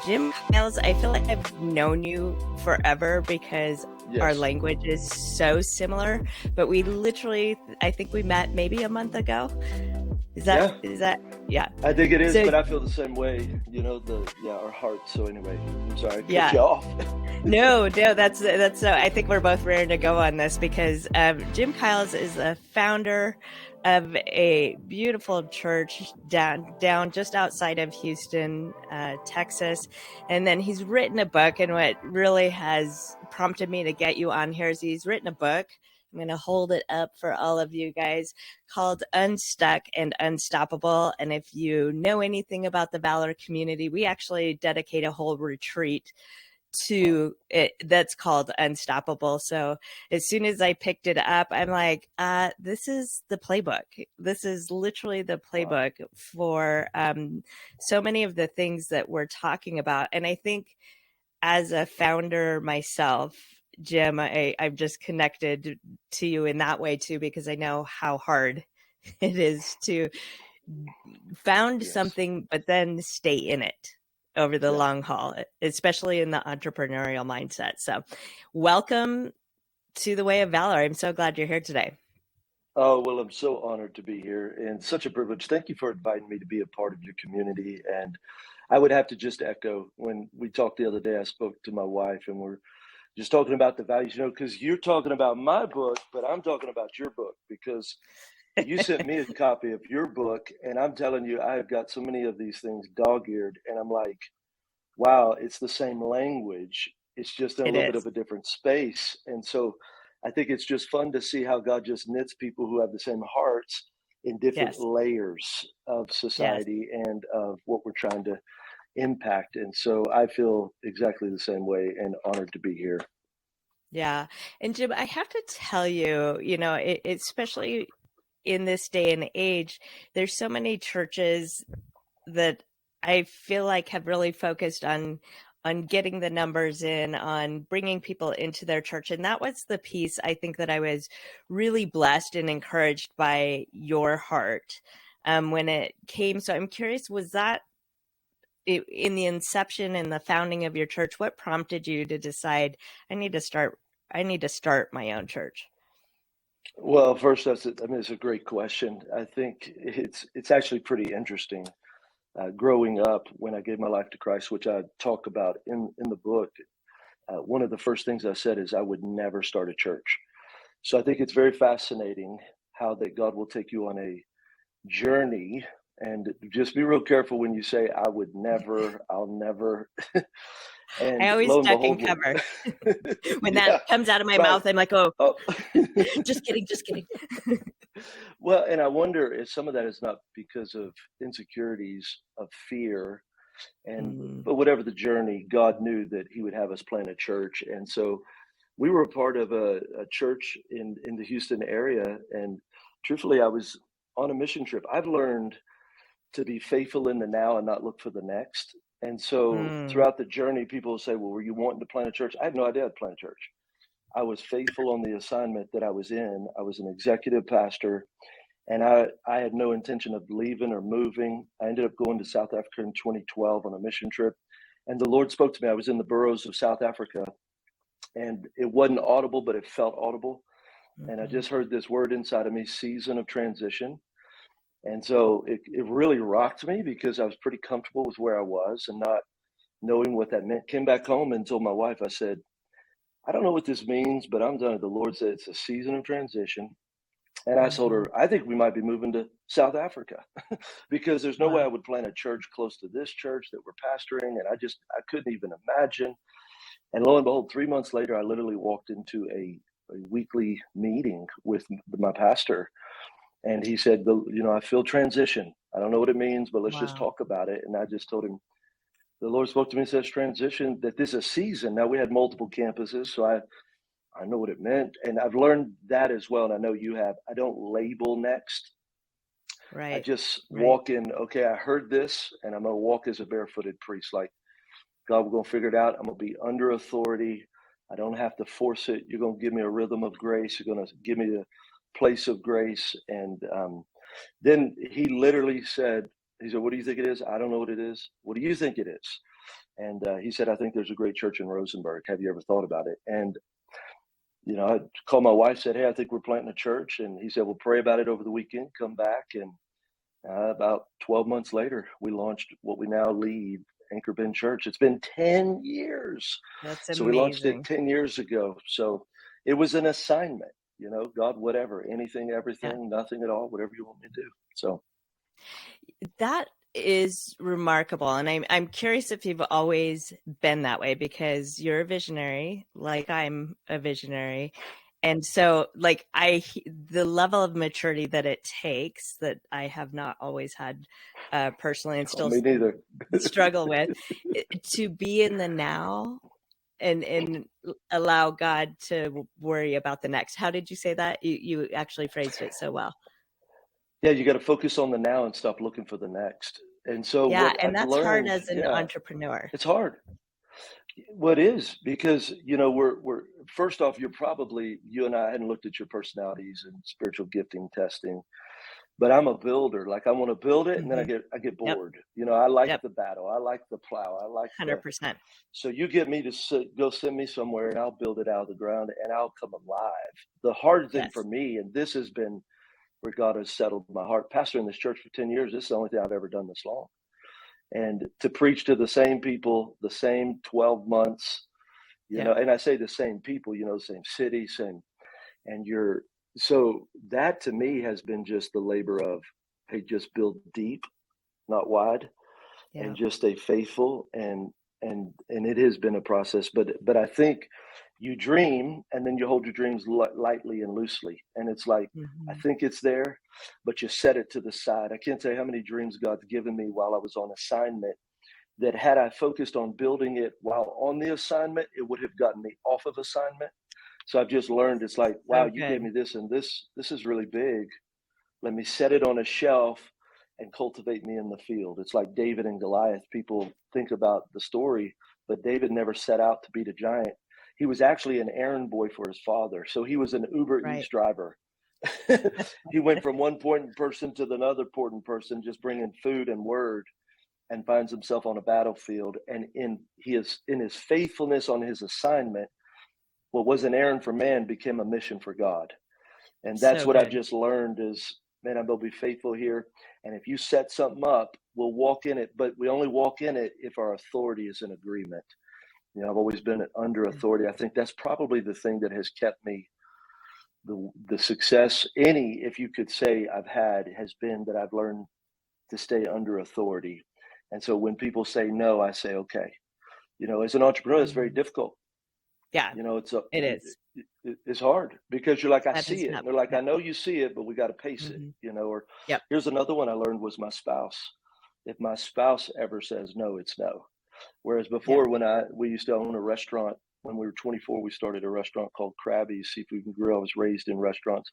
Jimn Kyles, I feel like I've known you forever because our Yes. language is so similar, but we literally, I think we met maybe a month ago. Yeah, Yeah. I think it is, So, but I feel the same way. Our hearts. So anyway, I'm sorry, I cut yeah. you off. No, that's so. I think we're both raring to go on this because Jimn Kyles is the founder of a beautiful church down just outside of Houston, Texas, and then he's written a book. And what really has prompted me to get you on here is he's written a book. I'm going to hold it up for all of you guys, called Unstuck and Unstoppable. And if you know anything about the Valor community, we actually dedicate a whole retreat to it that's called Unstoppable. So as soon as I picked it up, I'm like, this is the playbook. This is literally the playbook for so many of the things that we're talking about. And I think as a founder myself, Jim, I've just connected to you in that way too, because I know how hard it is to found Yes. something, but then stay in it over the long haul, especially in the entrepreneurial mindset. So welcome to the Way of Valor. I'm so glad you're here today. Oh, well, I'm so honored to be here and such a privilege. Thank you for inviting me to be a part of your community. And I would have to just echo when we talked the other day, I spoke to my wife and we're just talking about the values, because you're talking about my book, but I'm talking about your book because you sent me a copy of your book. And I'm telling you, I have got so many of these things dog-eared. And I'm like, wow, it's the same language. It's just in a It little bit is. of a different space. And so I think it's just fun to see how God just knits people who have the same hearts in different Yes. layers of Yes. society and of what we're trying to impact. And so I feel exactly the same way and honored to be here. Yeah. And Jim, I have to tell you, especially in this day and age, there's so many churches that I feel like have really focused on getting the numbers in, on bringing people into their church. And that was the piece I think that I was really blessed and encouraged by your heart when it came. So I'm curious, was that in the inception and the founding of your church, what prompted you to decide I need to start my own church? Well, first, it's a great question. I think it's actually pretty interesting. Growing up, when I gave my life to Christ, which I talk about in the book, one of the first things I said is I would never start a church. So I think it's very fascinating how that God will take you on a journey, and just be real careful when you say I would never, I'll never. I And always lo and duck and behold, cover. When yeah, that comes out of my right. mouth, I'm like, oh, Oh. just kidding. Well, and I wonder if some of that is not because of insecurities of fear, but whatever the journey, God knew that He would have us plant a church, and so we were a part of a church in the Houston area. And truthfully, I was on a mission trip. I've learned to be faithful in the now and not look for the next. And so throughout the journey, people will say, well, were you wanting to plant a church? I had no idea I'd plant a church. I was faithful on the assignment that I was in. I was an executive pastor, and I had no intention of leaving or moving. I ended up going to South Africa in 2012 on a mission trip. And the Lord spoke to me. I was in the boroughs of South Africa, and it wasn't audible, but it felt audible. And I just heard this word inside of me, season of transition. And so it really rocked me because I was pretty comfortable with where I was and not knowing what that meant. Came back home and told my wife, I said, I don't know what this means, but I'm done. The Lord said it's a season of transition. And I told her, I think we might be moving to South Africa because there's no way I would plant a church close to this church that we're pastoring. And I couldn't even imagine. And lo and behold, 3 months later, I literally walked into a weekly meeting with my pastor. And he said, I feel transition. I don't know what it means, but let's just talk about it. And I just told him, the Lord spoke to me and says transition, that this is a season. Now we had multiple campuses, so I know what it meant. And I've learned that as well. And I know you have. I don't label next. Right. I just walk in, okay, I heard this, and I'm going to walk as a barefooted priest. Like, God, we're going to figure it out. I'm going to be under authority. I don't have to force it. You're going to give me a rhythm of grace. You're going to give me the place of grace. And then he literally said, what do you think it is? I don't know what it is. What do you think it is? And he said, I think there's a great church in Rosenberg. Have you ever thought about it? And, I called my wife, said, hey, I think we're planting a church. And he said, well, pray about it over the weekend, come back. And about 12 months later, we launched what we now lead, Anchor Bend Church. It's been 10 years. That's So we launched it amazing. 10 years ago. So it was an assignment, God, whatever, anything, everything, nothing at all, whatever you want me to do. So that is remarkable. And I'm curious if you've always been that way, because you're a visionary, like I'm a visionary. And so the level of maturity that it takes, that I have not always had personally, and still me neither. struggle with, to be in the now and allow God to worry about the next. How did you say that? You actually phrased it so well. Yeah, you got to focus on the now and stop looking for the next. And so what And I've that's hard learned, as an entrepreneur. it's hard. Well, it is, because we're first off, you and I hadn't looked at your personalities and spiritual gifting testing, but I'm a builder. Like, I want to build it, and then I get bored. I like the battle, I like the plow, I like 100%. So you get me to go send me somewhere, and I'll build it out of the ground, and I'll come alive. The hard thing for me, and this has been where God has settled my heart, pastoring this church for 10 years, this is the only thing I've ever done this long. And to preach to the same people, the same 12 months, and I say the same people, the same city, so that to me has been just the labor of, hey, just build deep, not wide, and just stay faithful. And it has been a process, but I think you dream, and then you hold your dreams lightly and loosely. And it's like, I think it's there, but you set it to the side. I can't tell you how many dreams God's given me while I was on assignment, that had I focused on building it while on the assignment, it would have gotten me off of assignment. So I've just learned, it's like, wow, you gave me this, and this is really big. Let me set it on a shelf and cultivate me in the field. It's like David and Goliath. People think about the story, but David never set out to beat a giant. He was actually an errand boy for his father. So he was an Uber Eats driver. He went from one important person to another important person, just bringing food and word, and finds himself on a battlefield. And in his faithfulness on his assignment, what was an errand for man became a mission for God. And that's what I've just learned is, man, I'm going to be faithful here. And if you set something up, we'll walk in it, but we only walk in it if our authority is in agreement. I've always been under authority. I think that's probably the thing that has kept me, the success, if you could say I've had, has been that I've learned to stay under authority. And so when people say no, I say, okay. As an entrepreneur, it's very difficult. Yeah, it is. It's hard, because you're like, I see it. They're like, I know you see it, but we got to pace it, or here's another one I learned was my spouse. If my spouse ever says no, it's no. Whereas before, when we used to own a restaurant, when we were 24, we started a restaurant called Krabby's Seafood and Grill. I was raised in restaurants.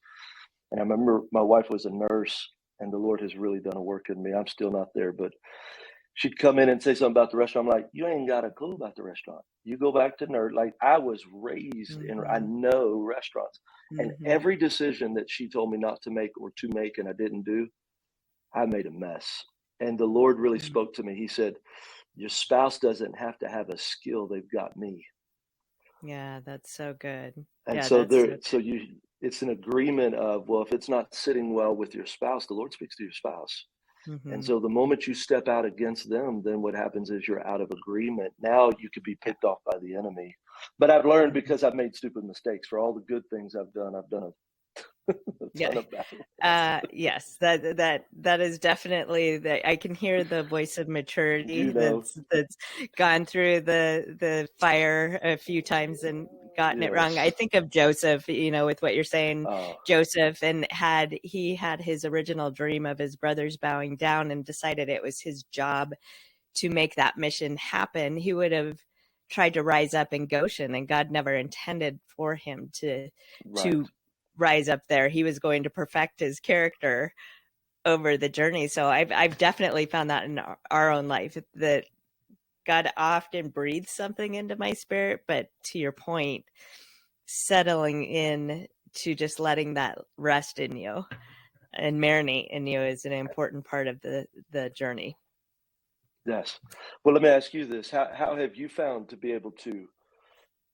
And I remember my wife was a nurse, and the Lord has really done a work in me. I'm still not there, but she'd come in and say something about the restaurant. I'm like, you ain't got a clue about the restaurant. You go back to nerd. Like, I was raised in, I know restaurants. And every decision that she told me not to make or to make, and I didn't do, I made a mess. And the Lord really spoke to me. He said, your spouse doesn't have to have a skill. They've got me. Yeah, that's so good. And it's an agreement of, well, if it's not sitting well with your spouse, the Lord speaks to your spouse. And so the moment you step out against them, then what happens is you're out of agreement. Now you could be picked off by the enemy. But I've learned, because I've made stupid mistakes. For all the good things I've done a ton of bad. Yes, that is definitely I can hear the voice of maturity that's gone through the fire a few times and gotten it wrong. I think of Joseph, with what you're saying, Joseph, and he had his original dream of his brothers bowing down and decided it was his job to make that mission happen. He would have tried to rise up in Goshen, and God never intended for him to rise up there. He was going to perfect his character over the journey. So I've definitely found that in our own life, that God often breathes something into my spirit, but to your point, settling in to just letting that rest in you and marinate in you is an important part of the journey. Yes. Well, let me ask you this. How have you found to be able to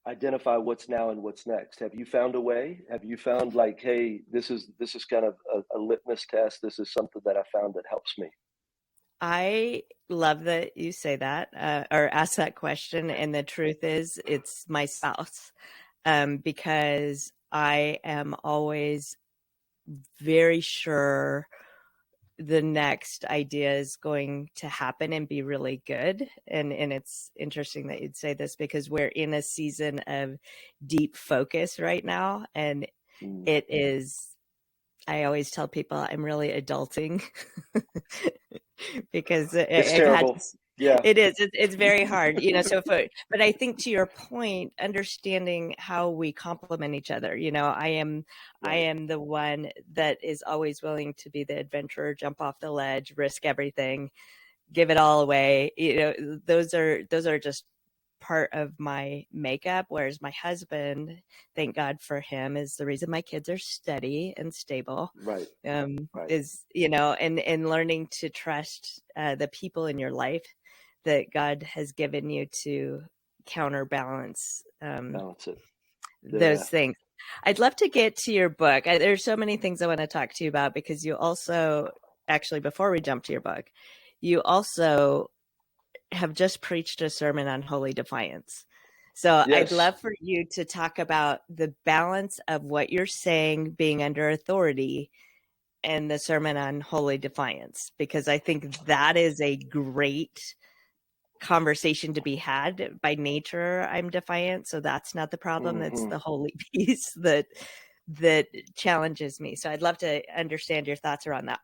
identify what's now and what's next? Have you found a way? Have you found like, hey, this is kind of a litmus test. This is something that I found that helps me. I love that you say that or ask that question. And the truth is, it's my spouse, because I am always very sure the next idea is going to happen and be really good. And it's interesting that you'd say this because we're in a season of deep focus right now. And Mm. it is, I always tell people I'm really adulting because It's I've had, terrible. Yeah. it is, it's very hard, so but I think to your point, understanding how we complement each other, I Right. am the one that is always willing to be the adventurer, jump off the ledge, risk everything, give it all away. Those are just part of my makeup. Whereas my husband, thank God for him, is the reason my kids are steady and stable. Right. Right. Is and learning to trust the people in your life that God has given you to counterbalance Balance it. those Yeah. things. I'd love to get to your book. There's so many things I want to talk to you about because you also, actually, before we jump to your book, you also have just preached a sermon on holy defiance. So I'd Yes. love for you to talk about the balance of what you're saying being under authority and the sermon on holy defiance, because I think that is a great conversation to be had. By nature, I'm defiant, so that's not the problem. It's Hmm. the holy piece that challenges me. So I'd love to understand your thoughts around that.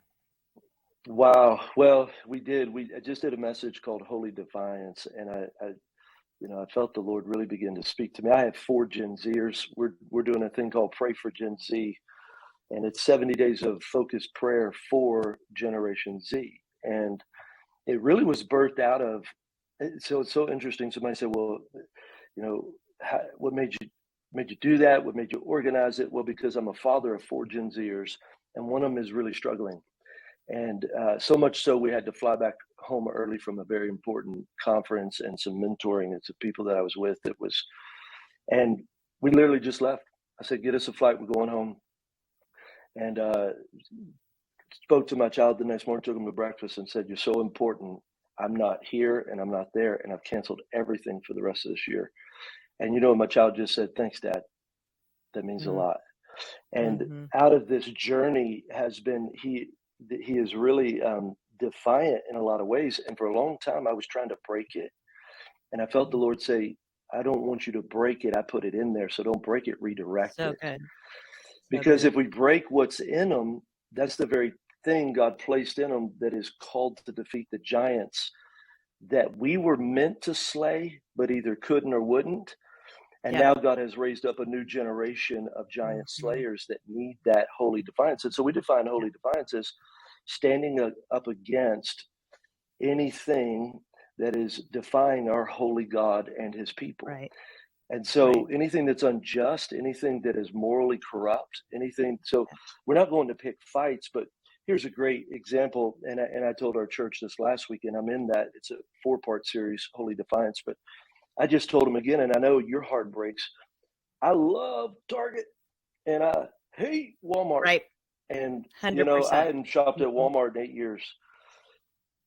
Wow. Well, we did. I just did a message called Holy Defiance, and I felt the Lord really begin to speak to me. I have 4 Gen Zers. We're doing a thing called Pray for Gen Z, and it's 70 days of focused prayer for Generation Z. And it really was birthed out of. So it's so interesting. Somebody said, "Well, what made you do that? What made you organize it?" Well, because I'm a father of 4 Gen Zers, and one of them is really struggling. And so much so we had to fly back home early from a very important conference and some mentoring and some people that I was with. And we literally just left. I said, "Get us a flight. We're going home." And spoke to my child the next morning, took him to breakfast, and said, "You're so important. I'm not here and I'm not there, and I've canceled everything for the rest of this year." And my child just said, "Thanks, Dad. That means a lot." And Mm-hmm. out of this journey has been he is really defiant in a lot of ways. And for a long time, I was trying to break it, and I felt the Lord say, "I don't want you to break it. I put it in there, so don't break it. Redirect So it." good. So Because good. if we break what's in them, that's the very thing God placed in them that is called to defeat the giants that we were meant to slay, but either couldn't or wouldn't. And Yep. now God has raised up a new generation of giant Mm-hmm. slayers that need that holy defiance. And so we define Yeah. holy defiance as standing up against anything that is defying our holy God and his people. Right. And Right. so anything that's unjust, anything that is morally corrupt, anything. So we're not going to pick fights, but here's a great example. And I told our church this last week, and I'm in that. It's a 4-part series, Holy Defiance. But I just told them again, and I know your heart breaks. I love Target and I hate Walmart. Right. And, I 100%. hadn't shopped at Mm-hmm. Walmart in 8 years,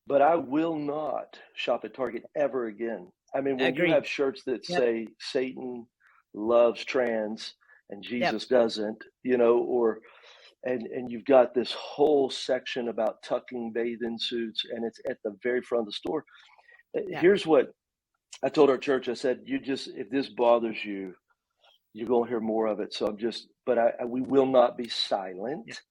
but I will not shop at Target ever again. I mean, when you Agreed. have shirts that Yep. say Satan loves trans and Yep. Jesus doesn't, and you've got this whole section about tucking bathing suits, and it's at the very front of the store. Yep. Here's what I told our church. I said, if this bothers you, you're going to hear more of it. So we will not be Yep. silent,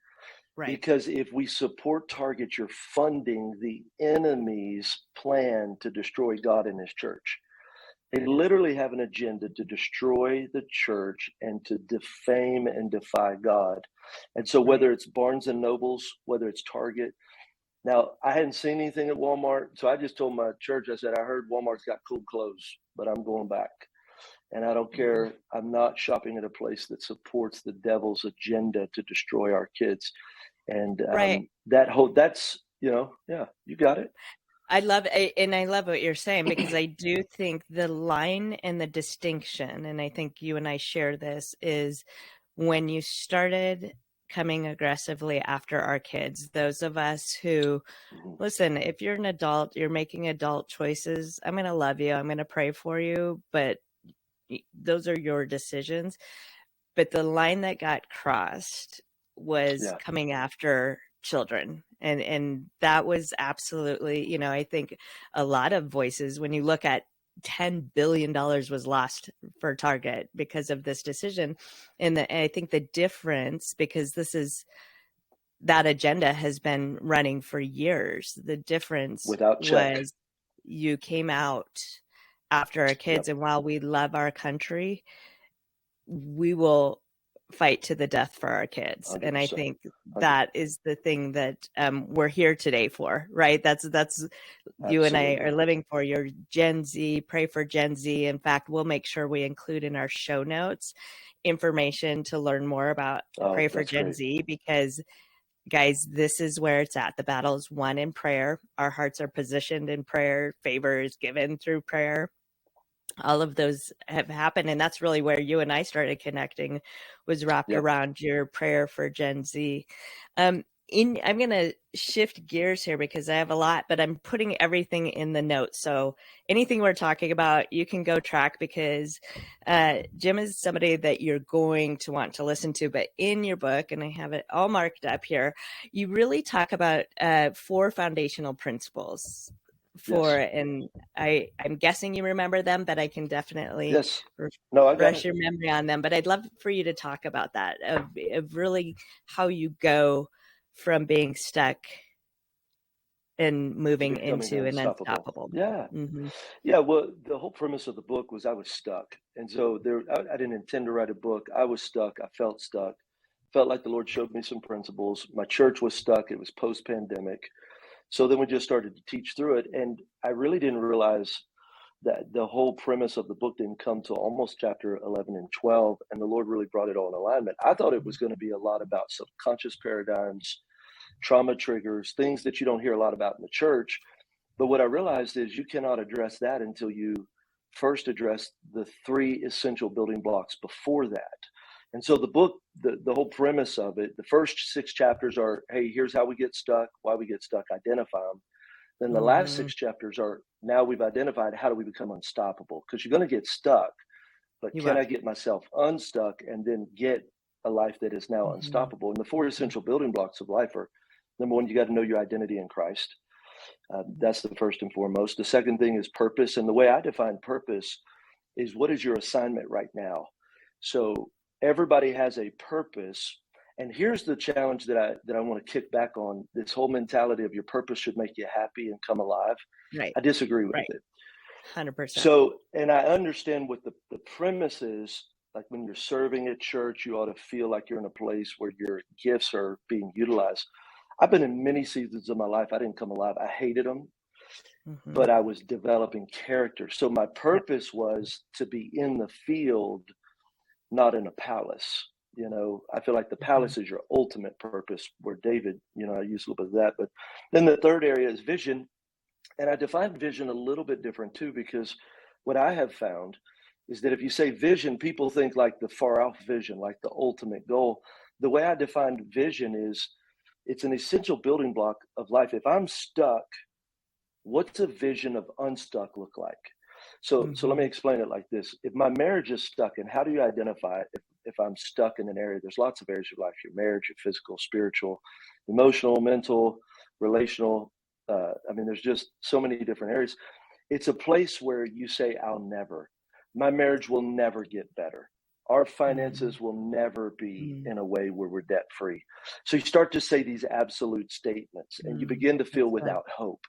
Right. because if we support Target, you're funding the enemy's plan to destroy God and his church. They literally have an agenda to destroy the church and to defame and defy God. And so Right. whether it's Barnes and Nobles, whether it's Target, now I hadn't seen anything at Walmart. So I just told my church, I said, "I heard Walmart's got cool clothes, but I'm going back. And I don't Mm-hmm. care. I'm not shopping at a place that supports the devil's agenda to destroy our kids." And Right. that's, yeah, you got it. I love and I love what you're saying, because I do think the line and the distinction, and I think you and I share this, is when you started coming aggressively after our kids, those of us who, Mhm. listen, if you're an adult, you're making adult choices, I'm going to love you, I'm going to pray for you, but those are your decisions. But the line that got crossed was Yeah, coming after children. And that was absolutely, I think a lot of voices, when you look at $10 billion was lost for Target because of this decision. And I think the difference, because that agenda has been running for years, the difference without check. was you came out after our kids. Yep, And while we love our country, we will fight to the death for our kids. And I 100%. think 100. that is the thing that we're here today for, right? That's you and I are Absolutely. living for. Your Gen Z, pray for Gen Z. In fact, we'll make sure we include in our show notes information to learn more about Oh, pray for that's Gen great. Z, because guys, this is where it's at. The battle is won in prayer. Our hearts are positioned in prayer. Favor is given through prayer. All of those have happened, and that's really where you and I started connecting, was wrapped Yep. around your prayer for Gen Z. I'm going to shift gears here because I have a lot, but I'm putting everything in the notes. So anything we're talking about, you can go track, because Jim is somebody that you're going to want to listen to. But in your book, and I have it all marked up here, you really talk about 4 foundational principles Yes. and I'm guessing you remember them, but I can definitely Yes. No, I got refresh it. your memory on them. But I'd love for you to talk about that, of really how you go from being stuck and To moving becoming into an unstoppable. unstoppable. Yeah. Mm-hmm. Yeah. Well, the whole premise of the book was I was stuck. And so I didn't intend to write a book. I was stuck. I felt stuck. Felt like the Lord showed me some principles. My church was stuck. It was post pandemic. So then we just started to teach through it. And I really didn't realize that the whole premise of the book didn't come to almost chapter 11 and 12. And the Lord really brought it all in alignment. I thought it was going to be a lot about subconscious paradigms, trauma triggers, things that you don't hear a lot about in the church. But what I realized is you cannot address that until you first address the 3 essential building blocks before that. And so the book, the whole premise of it, the first 6 chapters are, hey, here's how we get stuck, why we get stuck, identify them. Then the last Mm-hmm. 6 chapters are, now we've identified, how do we become unstoppable? Because you're going to get stuck, but You can will. I get myself unstuck and then get a life that is now Mm-hmm. unstoppable? And the 4 essential building blocks of life are, number one, you got to know your identity in Christ. That's the first and foremost. The second thing is purpose. And the way I define purpose is, what is your assignment right now? So everybody has a purpose. And here's the challenge that I want to kick back on, this whole mentality of your purpose should make you happy and come alive. Right. I disagree with Right. it. 100%. So, and I understand what the premise is. Like when you're serving at church, you ought to feel like you're in a place where your gifts are being utilized. I've been in many seasons of my life, I didn't come alive. I hated them, Mm-hmm. but I was developing character. So my Yep. purpose was to be in the field, not in a palace. I feel like the Mm-hmm. palace is your ultimate purpose, where David, I use a little bit of that. But then the third area is vision. And I define vision a little bit different too, because what I have found is that if you say vision, people think like the far off vision, like the ultimate goal. The way I define vision is, it's an essential building block of life. If I'm stuck, what's a vision of unstuck look like? So let me Mm-hmm. explain it like this. If my marriage is stuck, and how do you identify it? If I'm stuck in an area, there's lots of areas of life: your marriage, your physical, spiritual, emotional, mental, relational. There's just so many different areas. It's a place where you say, I'll never, my marriage will never get better. Our Mm-hmm. finances will never be in a way where we're debt free. So you start to say these absolute statements and you Mm-hmm. begin to feel That's good. without hope.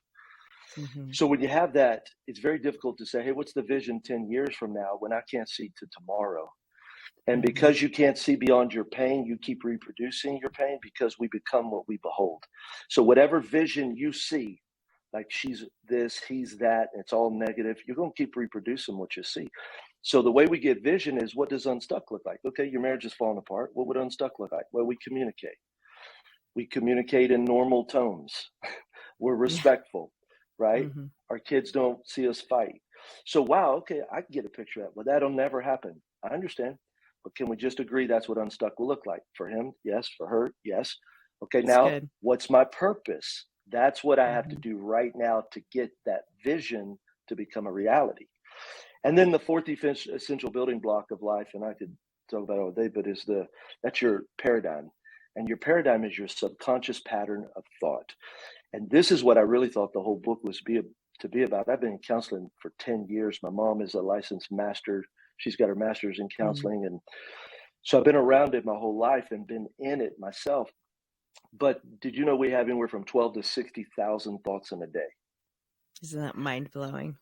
Mm-hmm. So when you have that, it's very difficult to say, hey, what's the vision 10 years from now, when I can't see to tomorrow? And Mm-hmm. because you can't see beyond your pain, you keep reproducing your pain, because we become what we behold. So whatever vision you see, like she's this, he's that, and it's all negative, you're going to keep reproducing what you see. So the way we get vision is, what does unstuck look like? Okay, your marriage is falling apart. What would unstuck look like? Well, we communicate. We communicate in normal tones. We're Yeah. respectful. right? Mm-hmm. Our kids don't see us fight. So, wow, okay, I can get a picture of that. Well, that'll never happen. I understand. But can we just agree that's what Unstuck will look like? For him, yes. For her, yes. Okay, It's now good. what's my purpose? That's what I have to Mm-hmm. do right now to get that vision to become a reality. And then the fourth essential building block of life, and I could talk about it all day, but that's your paradigm. And your paradigm is your subconscious pattern of thought. And this is what I really thought the whole book was to be about. I've been in counseling for 10 years. My mom is a licensed master. She's got her master's in counseling. And so I've been around it my whole life and been in it myself. But did you know we have anywhere from 12 to 60,000 thoughts in a day? Isn't that mind-blowing?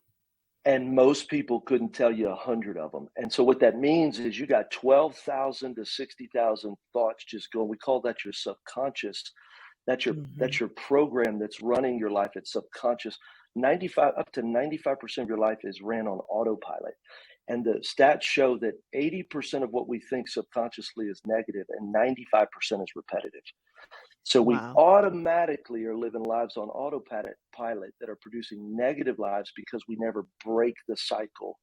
And most people couldn't tell you 100 of them. And so what that means is you got 12,000 to 60,000 thoughts just going. We call that your subconscious. That's your program that's running your life. It's subconscious. 95 up to 95% of your life is ran on autopilot. And the stats show that 80% of what we think subconsciously is negative and 95% is repetitive. So we Wow. automatically are living lives on autopilot that are producing negative lives because we never break the cycle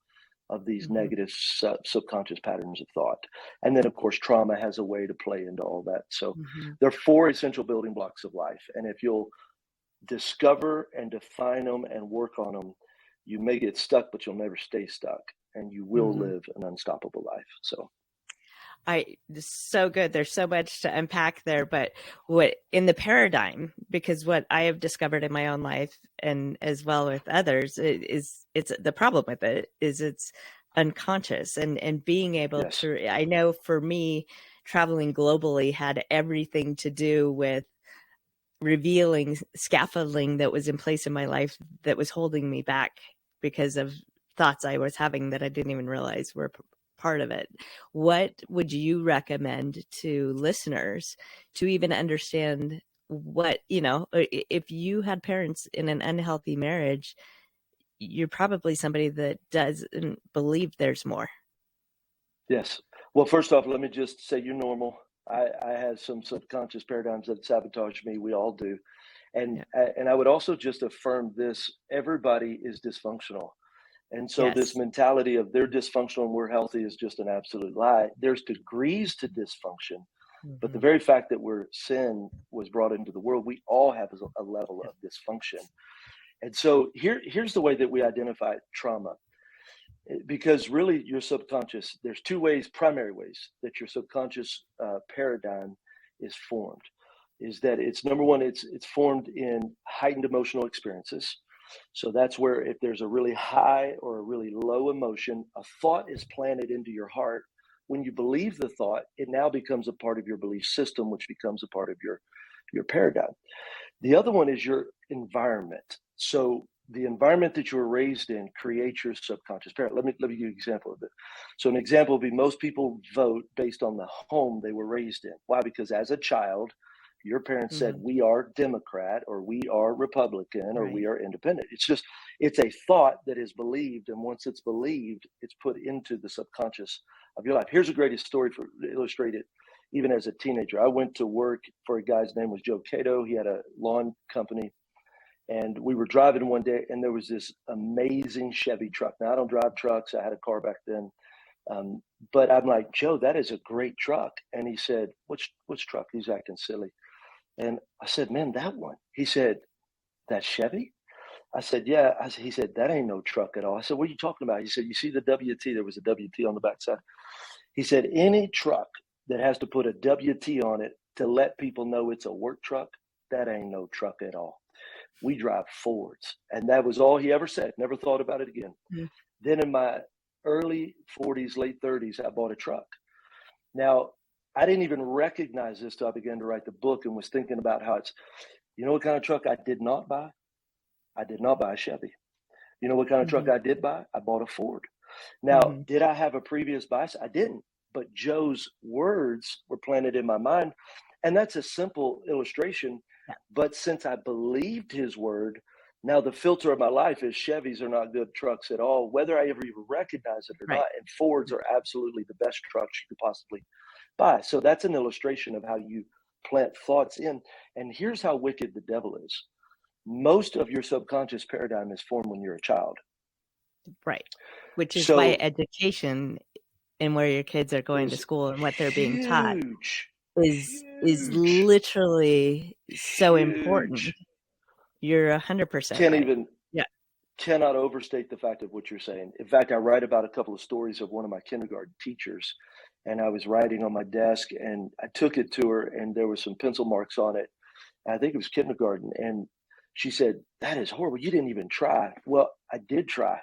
of these negative subconscious patterns of thought. And then, of course, trauma has a way to play into all that. So there are four essential building blocks of life. And if you'll discover and define them and work on them, you may get stuck, but you'll never stay stuck. And you will live an unstoppable life. So so good. There's so much to unpack there, but what in the paradigm, because what I have discovered in my own life and as well with others it's the problem with it is it's unconscious and being able to, I know for me, traveling globally had everything to do with revealing scaffolding that was in place in my life that was holding me back because of thoughts I was having that I didn't even realize were part of it. What would you recommend to listeners to even understand what, if you had parents in an unhealthy marriage, you're probably somebody that doesn't believe there's more. Yes. Well, first off, let me just say you're normal. I had some subconscious paradigms that sabotage me. We all do. And I would also just affirm this: everybody is dysfunctional. And so this mentality of they're dysfunctional and we're healthy is just an absolute lie. There's degrees to dysfunction, but the very fact that sin was brought into the world, we all have a level of dysfunction. And so here's the way that we identify trauma. Because really your subconscious, there's two primary ways that your subconscious paradigm is formed. Is that it's number one, it's formed in heightened emotional experiences. So that's where if there's a really high or a really low emotion, a thought is planted into your heart. When you believe the thought, it now becomes a part of your belief system, which becomes a part of your paradigm. The other one is your environment. So the environment that you were raised in creates your subconscious paradigm. Let me give you an example of it. So an example would be most people vote based on the home they were raised in. Why? Because as a child, your parents said, we are Democrat, or we are Republican, or we are independent. It's a thought that is believed. And once it's believed, it's put into the subconscious of your life. Here's a great story to illustrate it. Even as a teenager, I went to work for a guy's name was Joe Cato. He had a lawn company. And we were driving one day, and there was this amazing Chevy truck. Now, I don't drive trucks. I had a car back then. But I'm like, Joe, that is a great truck. And he said, which truck? He's acting silly. And I said, man, that one. He said, that Chevy? I said, yeah. He said, that ain't no truck at all. I said, what are you talking about? He said, you see the WT? There was a WT on the backside. He said, any truck that has to put a WT on it to let people know it's a work truck, that ain't no truck at all. We drive Fords. And that was all he ever said. Never thought about it again. Then in my early 40s, late 30s, I bought a truck. Now, I didn't even recognize this till I began to write the book and was thinking about how you know what kind of truck I did not buy? I did not buy a Chevy. You know what kind of truck I did buy? I bought a Ford. Now, did I have a previous bias? I didn't. But Joe's words were planted in my mind. And that's a simple illustration. But since I believed his word, now the filter of my life is Chevys are not good trucks at all, whether I ever even recognize it or not. And Fords are absolutely the best trucks you could possibly buy. So that's an illustration of how you plant thoughts in. And here's how wicked the devil is. most of your subconscious paradigm is formed when you're a child. Right. Which is So why education and where your kids are going to school and what they're being taught is literally so important. You're 100% right. Cannot overstate the fact of what you're saying. In fact, I write about a couple of stories of one of my kindergarten teachers, and I was writing on my desk, and I took it to her, and there were some pencil marks on it. I think it was kindergarten, and she said, "That is horrible. You didn't even try." Well, I did try.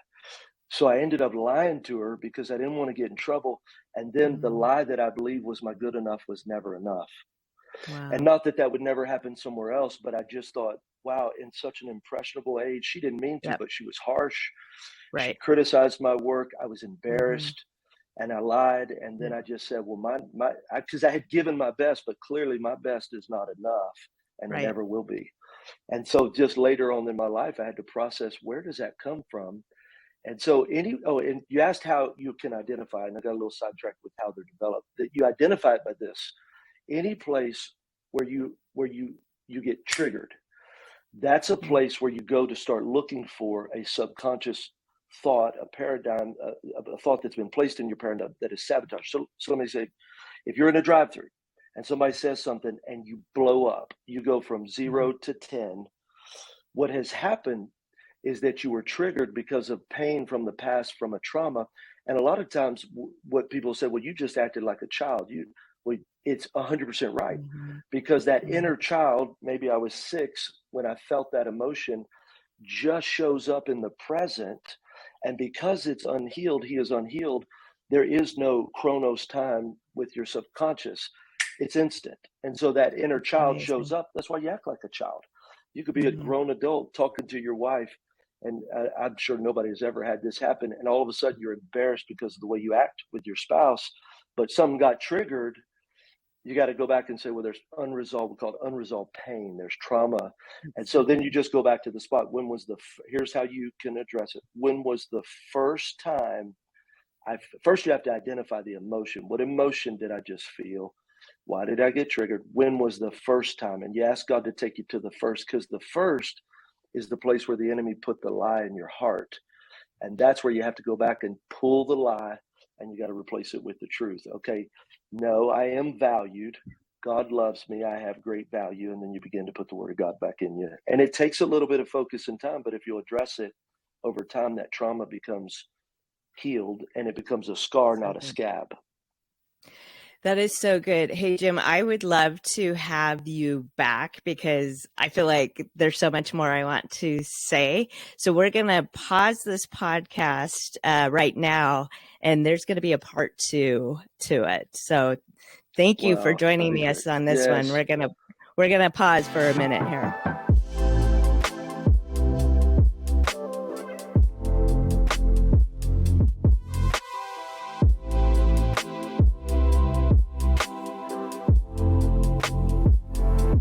So I ended up lying to her because I didn't want to get in trouble. And then the lie that I believed was my good enough was never enough. Wow. And not that that would never happen somewhere else, but I just thought, wow, in such an impressionable age, she didn't mean to, but she was harsh. Right. She criticized my work. I was embarrassed and I lied. And then I just said, well, because I had given my best, but clearly my best is not enough and it never will be. And so just later on in my life, I had to process, where does that come from? And so and you asked how you can identify, and I got a little sidetracked with how they're developed, that you identify it by this. Any place where you get triggered, that's a place where you go to start looking for a subconscious thought, a paradigm, a thought that's been placed in your paradigm that is sabotage. So let me say, if you're in a drive-through and somebody says something and you blow up, you go from 0 to 10. What has happened is that you were triggered because of pain from the past, from a trauma. And a lot of times what people say, well, you just acted like a child. It's 100% right. Because that inner child, maybe I was 6 when I felt that emotion, just shows up in the present. And because it's unhealed, he is unhealed. There is no chronos time with your subconscious. It's instant. And so that inner child shows up. That's why you act like a child. You could be a grown adult talking to your wife, and I'm sure nobody has ever had this happen, and all of a sudden you're embarrassed because of the way you act with your spouse, but something got triggered. You got to go back and say, well, there's unresolved, we call it unresolved pain, there's trauma. And so then you just go back to the spot. Here's how you can address it. When was the first time, first you have to identify the emotion. What emotion did I just feel? Why did I get triggered? When was the first time? And you ask God to take you to the first, because the first is the place where the enemy put the lie in your heart. And that's where you have to go back and pull the lie, and you got to replace it with the truth. Okay, no, I am valued. God loves me. I have great value. And then you begin to put the word of God back in you. And it takes a little bit of focus and time, but if you'll address it over time, that trauma becomes healed and it becomes a scar, not a scab. That is so good. Hey, Jim, I would love to have you back because I feel like there's so much more I want to say. So we're going to pause this podcast right now, and there's going to be a part 2 to it. So thank you for joining us on this one. We're going to pause for a minute here.